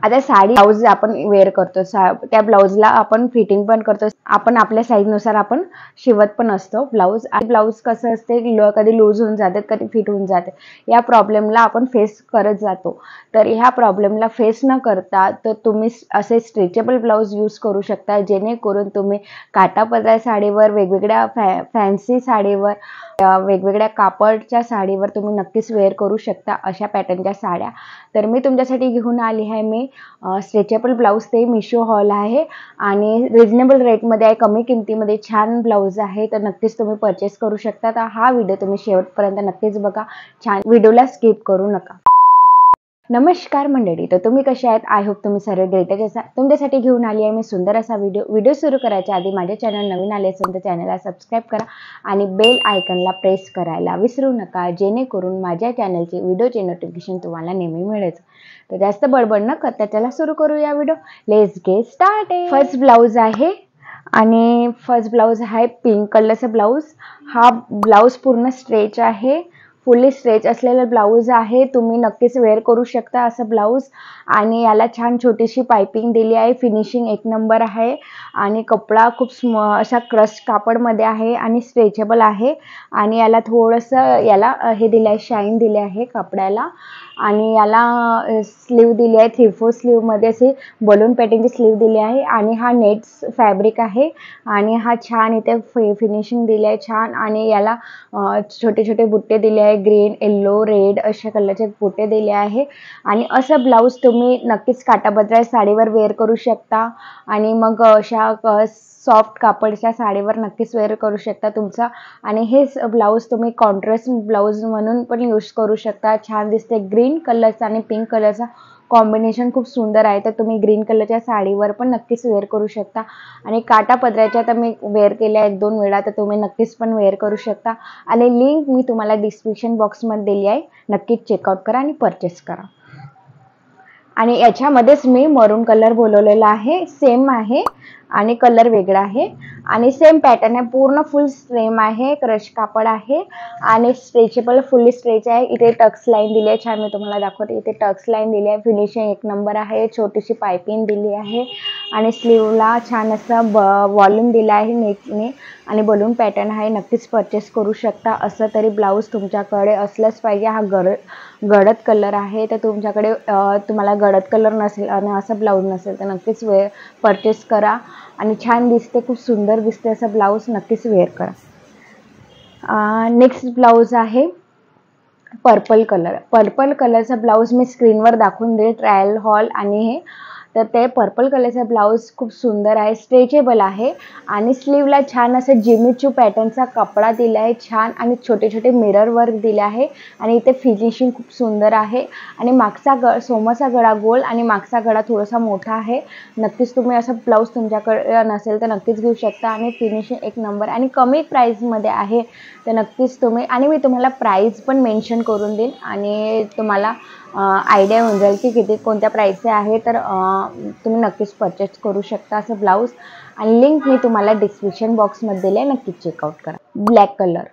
आता साडी ब्लाउज आपण वेअर करतो, त्या ब्लाउजला आपण फिटिंग पण करतो, आपण आपल्या साईजनुसार आपण शिवत पण असतो ब्लाउज. आणि ब्लाउज कसं असते कधी लूज होऊन जाते, कधी फिट होऊन जाते, या प्रॉब्लेमला आपण फेस करत जातो. तर ह्या प्रॉब्लेमला फेस न करता तर तुम्ही असे स्ट्रेचेबल ब्लाउज यूज करू शकता, जेणेकरून तुम्ही काठापदराच्या साडीवर, वेगवेगळ्या फॅन्सी साडीवर, वेगवेगळ्या कापडच्या साडीवर तुम्ही नक्कीच वेअर करू शकता अशा पॅटर्नच्या साड्या. तर मी तुमच्यासाठी घेऊन आली आहे मी स्ट्रेचेबल ब्लाउज. ते मिशो हॉल आहे आणि रिजनेबल रेटमध्ये आहे, कमी किमतीमध्ये छान ब्लाउज आहे. तर नक्कीच तुम्ही परचेस करू शकता. तर हा व्हिडिओ तुम्ही शेवटपर्यंत नक्कीच बघा, छान व्हिडिओला स्किप करू नका. नमस्कार मंडळी, तर तुम्ही कसे आहेत? आय होप तुम्ही सर्व ग्रेटच असाल. तुमच्यासाठी घेऊन आली आहे मी सुंदर असा व्हिडिओ सुरू करायच्या आधी माझ्या चॅनल नवीन आले असेल तर चॅनलला सबस्क्राईब करा आणि बेल आयकनला प्रेस करायला विसरू नका, जेणेकरून माझ्या चॅनलचे व्हिडिओचे नोटिफिकेशन तुम्हाला नेहमी मिळेल. तर जास्त बडबड न करता चला सुरू करूया video. Let's get started. First blouse आहे आणि फर्स्ट ब्लाउज आहे पिंक कलरचा ब्लाउज. हा ब्लाउज पूर्ण स्ट्रेच आहे, फुल्ली स्ट्रेच असलेला ब्लाउज आहे. तुम्ही नक्कीच वेअर करू शकता असं ब्लाउज. आणि याला छान छोटीशी पाइपिंग दिली आहे, फिनिशिंग एक नंबर आहे आणि कपडा खूप असा क्रश कापडमध्ये आहे आणि स्ट्रेचेबल आहे. आणि याला थोडंसं हे दिलं आहे, शाईन दिले आहे कपड्याला. आणि याला स्लीव दिली आहे, 3/4 स्लीवमध्ये असे बलून पॅटर्नची स्लीव दिली आहे. आणि हा नेट्स फॅब्रिक आहे आणि हा छान इथे फिनिशिंग दिली आहे छान. आणि याला छोटे छोटे बुट्टे दिले आहे, ग्रीन, येल्लो, रेड अशा कलरचे बुट्टे दिले आहे. आणि असं ब्लाउज तुम्ही नक्कीच काठापदराच्या साडीवर वेअर करू शकता आणि मग अशा सॉफ्ट कापडच्या साडीवर नक्कीच वेअर करू शकता तुमचा. आणि हे ब्लाउज तुम्ही कॉन्ट्रास्ट ब्लाउज म्हणून पण यूज करू शकता, छान दिसते. ग्रीन कलरचा आणि पिंक कलरचा कॉम्बिनेशन खूप सुंदर आहे. तर तुम्ही ग्रीन कलरच्या साडीवर पण नक्कीच वेअर करू शकता. आणि काठापदराच्या तर मी वेअर केल्या 1-2 वेळा, तर तुम्ही नक्कीच पण वेअर करू शकता. आणि लिंक मी तुम्हाला डिस्क्रिप्शन बॉक्समध्ये दिली आहे, नक्कीच चेकआउट करा आणि परचेस करा. आणि याच्यामध्येच मी मरून कलर बोलवलेला आहे, सेम आहे आणि कलर वेगळा आहे आणि सेम पॅटर्न आहे, पूर्ण फुल सेम आहे, क्रश कापड आहे आणि स्ट्रेचेबल, फुल्ली स्ट्रेच आहे. इथे टक्स लाईन दिली आहे, छान मी तुम्हाला दाखवते. इथे टक्स लाईन दिली आहे, फिनिशिंग एक नंबर आहे, छोटीशी पाइपिंग दिली आहे आणि स्लीवला छान असं वॉल्यूम दिला आहे नेकने आणि बलून पॅटर्न आहे. नक्कीच परचेस करू शकता. असं तरी ब्लाऊज तुमच्याकडे असलंच पाहिजे. हा गडद कलर आहे, तर तुमच्याकडे तुम्हाला गडद कलर नसेल आणि असं ब्लाऊज नसेल तर नक्कीच परचेस करा. आणि छान दिसते, खूप सुंदर दिसते असं ब्लाऊज, नक्कीच वेअर करा. नेक्स्ट ब्लाऊज आहे पर्पल कलर. पर्पल कलरचा ब्लाऊज मी स्क्रीनवर दाखवून देईल, ट्रायल हॉल. आणि हे तर ते पर्पल कलरचा ब्लाऊज खूप सुंदर आहे, स्ट्रेचेबल आहे आणि स्लीवला छान असं जिमीचू पॅटर्नचा कपडा दिला आहे छान आणि छोटे छोटे मिरर वर्क दिले आहे. आणि इथे फिनिशिंग खूप सुंदर आहे. आणि मागचा सोमाचा गळा गोल आणि मागचा गळा थोडासा मोठा आहे. नक्कीच तुम्ही असं ब्लाऊज तुमच्याकडे नसेल तर नक्कीच घेऊ शकता. आणि फिनिशिंग एक नंबर आणि कमी प्राईजमध्ये आहे, तर नक्कीच तुम्ही, आणि मी तुम्हाला प्राईज पण मेन्शन करून देईन आणि तुम्हाला आयडिया होऊन जाईल की किती कोणत्या प्राईसचे आहे. तर तुम्ही नक्कीच परचेस करू शकता असं ब्लाऊज. आणि लिंक मी तुम्हाला डिस्क्रिप्शन बॉक्समध्ये दिली आहे, नक्कीच चेकआउट करा. Black colour.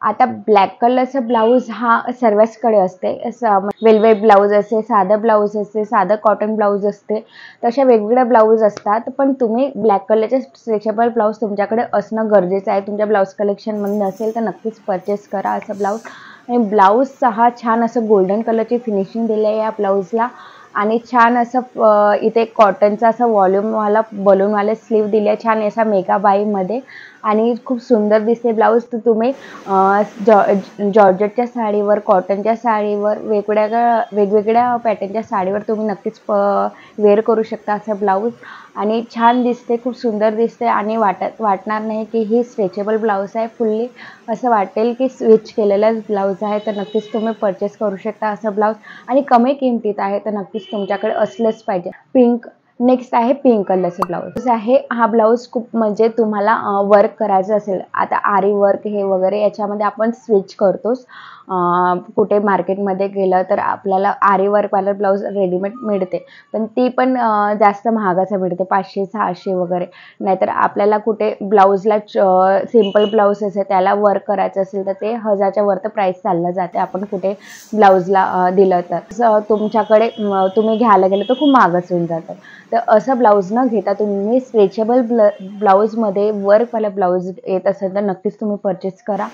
आता ब्लॅक कलरचा ब्लाऊज हा सर्वांकडे असते, वेलवेट ब्लाऊज असते, साधं ब्लाऊज असते, साधं कॉटन ब्लाऊज असते, तशा वेगवेगळ्या ब्लाऊज असतात. पण तुम्ही ब्लॅक कलरचे स्ट्रेचेबल ब्लाऊज तुमच्याकडे असणं गरजेचं आहे. तुमच्या ब्लाऊज कलेक्शनमध्ये नसेल तर नक्कीच परचेस करा असं ब्लाऊज. आणि ब्लाऊजचा हा छान असं गोल्डन कलरची फिनिशिंग दिली आहे या ब्लाऊजला. आणि छान असं इथे कॉटनचा असं वॉल्यूमवाला बलूनवाले स्लीव दिले आहे, छान असा मेगाबाईमध्ये आणि खूप सुंदर दिसते ब्लाऊज. तर तुम्ही जॉर्जेटच्या साडीवर, कॉटनच्या साडीवर, वेगवेगळ्या पॅटर्नच्या साडीवर तुम्ही नक्कीच वेअर करू शकता असं ब्लाऊज. आणि छान दिसते, खूप सुंदर दिसते आणि वाटणार नाही की ही स्ट्रेचेबल ब्लाऊज आहे, फुल्ली असं वाटेल की स्विच केलेलाच ब्लाऊज आहे. तर नक्कीच तुम्ही परचेस करू शकता असं ब्लाऊज आणि कमी किमतीत आहे, तर नक्कीच तुमच्याकडे असलंच पाहिजे. नेक्स्ट आहे पिंक कलरचा ब्लाऊज आहे. हा ब्लाऊज खूप म्हणजे तुम्हाला वर्क करायचं असेल, आता आरी वर्क हे वगैरे याच्यामध्ये आपण स्विच करतोच, कुठे मार्केटमध्ये गेलं तर आपल्याला आरी वर्कवाला ब्लाऊज रेडीमेड मिळते, पण ती पण जास्त महागाचं मिळते, 500-600 वगैरे. नाहीतर आपल्याला कुठे ब्लाऊजला सिंपल ब्लाऊज असेल त्याला वर्क करायचं असेल तर ते 1000च्या वर तर प्राईस चाललं जाते आपण कुठे ब्लाऊजला दिलं तर. तुमच्याकडे तुम्ही घ्यायला गेलं तर खूप महागच होऊन जातं. तर असं ब्लाऊज न घेता तुम्ही स्ट्रेचेबल ब्लाऊजमध्ये वर्कवाला ब्लाऊज येत असेल तर नक्कीच तुम्ही परचेस करा,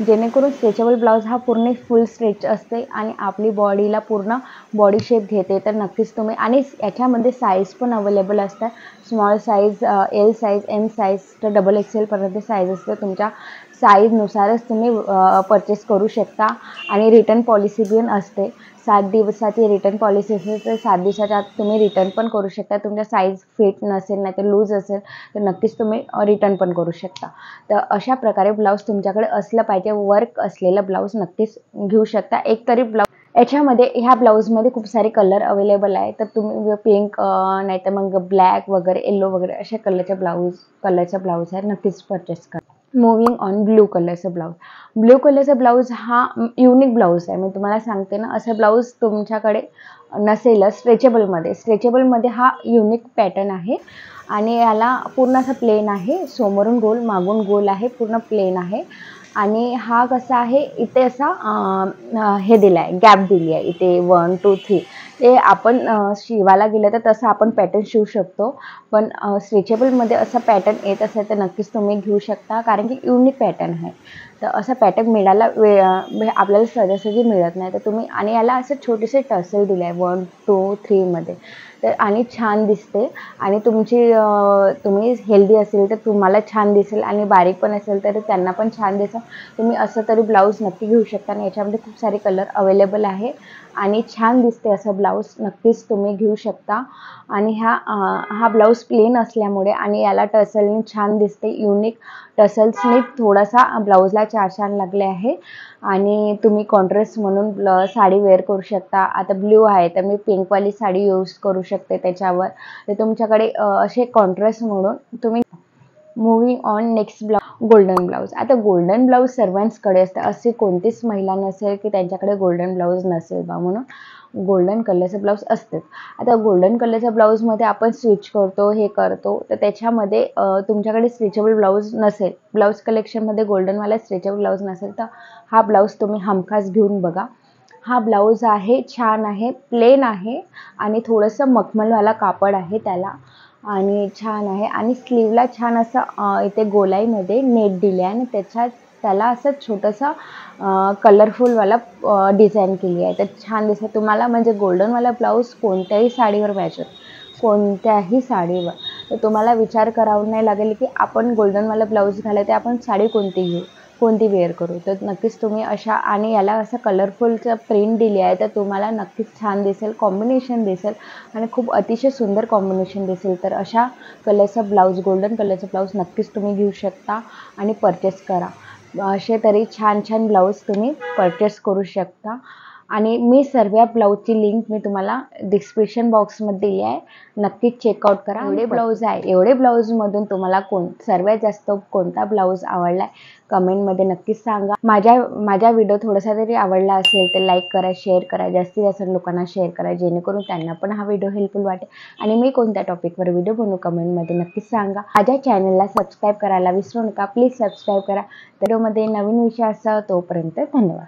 जेणेकरून स्ट्रेचेबल ब्लाऊज हा पूर्ण फुल स्ट्रेच असते आणि आपली बॉडीला पूर्ण बॉडी शेप घेते. तर नक्कीच तुम्ही, आणि याच्यामध्ये साईज पण अवेलेबल असतात, small size, L size, M size तर XXL पर्यंत साईज असते. तुमच्या साईजनुसारच तुम्ही परचेस करू शकता. आणि रिटर्न पॉलिसी पण असते, 7 दिवसाची रिटर्न पॉलिसी असेल तर 7 दिवसाच्या आत तुम्ही रिटर्न पण करू शकता. तुमच्या साईज फिट नसेल नाही तर लूज असेल तर नक्कीच तुम्ही रिटर्न पण करू शकता. तर अशा प्रकारे ब्लाऊज तुमच्याकडे असलं पाहिजे, वर्क असलेलं ब्लाऊज नक्कीच घेऊ शकता. एक तरी ब्लाऊज याच्यामध्ये, ह्या ब्लाऊजमध्ये खूप सारे कलर अवेलेबल आहे, तर तुम्ही पिंक नाही तर मग ब्लॅक वगैरे, येलो वगैरे अशा कलरचा ब्लाऊज आहे, नक्कीच परचेस करा. मूविंग ऑन ब्लू कलरचा ब्लाऊज. ब्लू कलरचा ब्लाऊज हा युनिक ब्लाऊज आहे. मी तुम्हाला सांगते ना, असं ब्लाऊज तुमच्याकडे नसेलच. स्ट्रेचेबलमध्ये हा युनिक पॅटर्न आहे आणि याला पूर्ण असं प्लेन आहे, समोरून गोल मागून गोल आहे, पूर्ण प्लेन आहे. आणि हा कसा आहे, इथे असा हे दिला आहे, गॅप दिली आहे इथे 1 2 3. ते आपण शिवायला गेलं तर तसं आपण पॅटर्न शिवू शकतो, पण स्ट्रेचेबलमध्ये असं पॅटर्न येत असेल तर नक्कीच तुम्ही घेऊ शकता, कारण की युनिक पॅटर्न आहे. तर असं पॅटर्न मिळायला आपल्याला सहजासहजी मिळत नाही. तर तुम्ही, आणि याला असं छोटेसे टर्सल दिले आहे 1 2 3 मध्ये, तर आणि छान दिसते. आणि तुम्ही हेल्दी असेल तर तुम्हाला छान दिसेल, आणि बारीक पण असेल तर त्यांना पण छान दिसेल. तुम्ही असं तरी ब्लाऊज नक्की घेऊ शकता, आणि याच्यामध्ये खूप सारे कलर अवेलेबल आहे आणि छान दिसते असं ब्लाऊज, नक्कीच तुम्ही घेऊ शकता. आणि हा ब्लाऊज प्लेन असल्यामुळे आणि याला टसलनी छान दिसते, युनिक टसल्सनी थोडासा ब्लाऊजला छान लागले आहे. आणि तुम्ही कॉन्ट्रास्ट म्हणून साडी वेअर करू शकता. आता ब्ल्यू आहे तर मी पिंकवाली साडी यूज करू शकते त्याच्यावर. तर तुमच्याकडे असे कॉन्ट्रास्ट म्हणून तुम्ही. Moving on next blouse, golden blouse. आता गोल्डन ब्लाऊज सर्वांचकडे असते, अशी कोणतीच महिला नसेल की त्यांच्याकडे गोल्डन ब्लाऊज नसेल बा, म्हणून गोल्डन कलरचं ब्लाऊज असतेच. आता गोल्डन कलरच्या ब्लाऊजमध्ये आपण स्टिच करतो, हे करतो, तर त्याच्यामध्ये तुमच्याकडे स्ट्रेचेबल ब्लाऊज नसेल, ब्लाऊज कलेक्शनमध्ये गोल्डनवाला स्ट्रेचेबल ब्लाऊज नसेल तर हा ब्लाऊज तुम्ही हमखास घेऊन बघा. हा ब्लाऊज आहे, छान आहे, प्लेन आहे आणि थोडंसं मखमलवाला कापड आहे त्याला, आणि छान आहे. आणि स्लीवला छान असं इथे गोलाईमध्ये नेट दिले आहे, आणि त्याला असं छोटंसं कलरफुलवाला डिझाईन केली आहे, तर छान दिसतं तुम्हाला. म्हणजे गोल्डनवाला ब्लाऊज कोणत्याही साडीवर मॅच होतो, कोणत्याही साडीवर. तर तुम्हाला विचार करावा नाही लागेल की आपण गोल्डनवाला ब्लाऊज घालायचे, आपण साडी कोणती घेऊ, कोणती वेअर करू. तर नक्कीच तुम्ही अशा, आणि याला असं कलरफुलचं प्रिंट दिली आहे, तर तुम्हाला नक्कीच छान दिसेल, कॉम्बिनेशन दिसेल आणि खूप अतिशय सुंदर कॉम्बिनेशन दिसेल. तर अशा कलरचा ब्लाऊज, गोल्डन कलरचा ब्लाऊज नक्कीच तुम्ही घेऊ शकता आणि परचेस करा. असे तरी छान छान ब्लाऊज तुम्ही परचेस करू शकता. आणि मी सर्व ब्लाऊजची लिंक मी तुम्हाला डिस्क्रिप्शन बॉक्समध्ये दिली आहे, नक्कीच चेकआउट करा. एवढे ब्लाऊज आहे, एवढे ब्लाऊजमधून तुम्हाला सर्वात जास्त कोणता ब्लाऊज आवडला आहे कमेंटमध्ये नक्कीच सांगा. माझा व्हिडिओ थोडासा तरी आवडला असेल तर लाईक करा, शेअर करा, जास्तीत जास्त लोकांना शेअर करा, जेणेकरून त्यांना पण हा व्हिडिओ हेल्पफुल वाटेल. आणि मी कोणत्या टॉपिकवर व्हिडिओ बनवू कमेंटमध्ये नक्कीच सांगा. माझ्या चॅनलला सबस्क्राईब करायला विसरू नका, प्लीज सबस्क्राईब करा. व्हिडिओमध्ये नवीन विषय असा, तोपर्यंत धन्यवाद.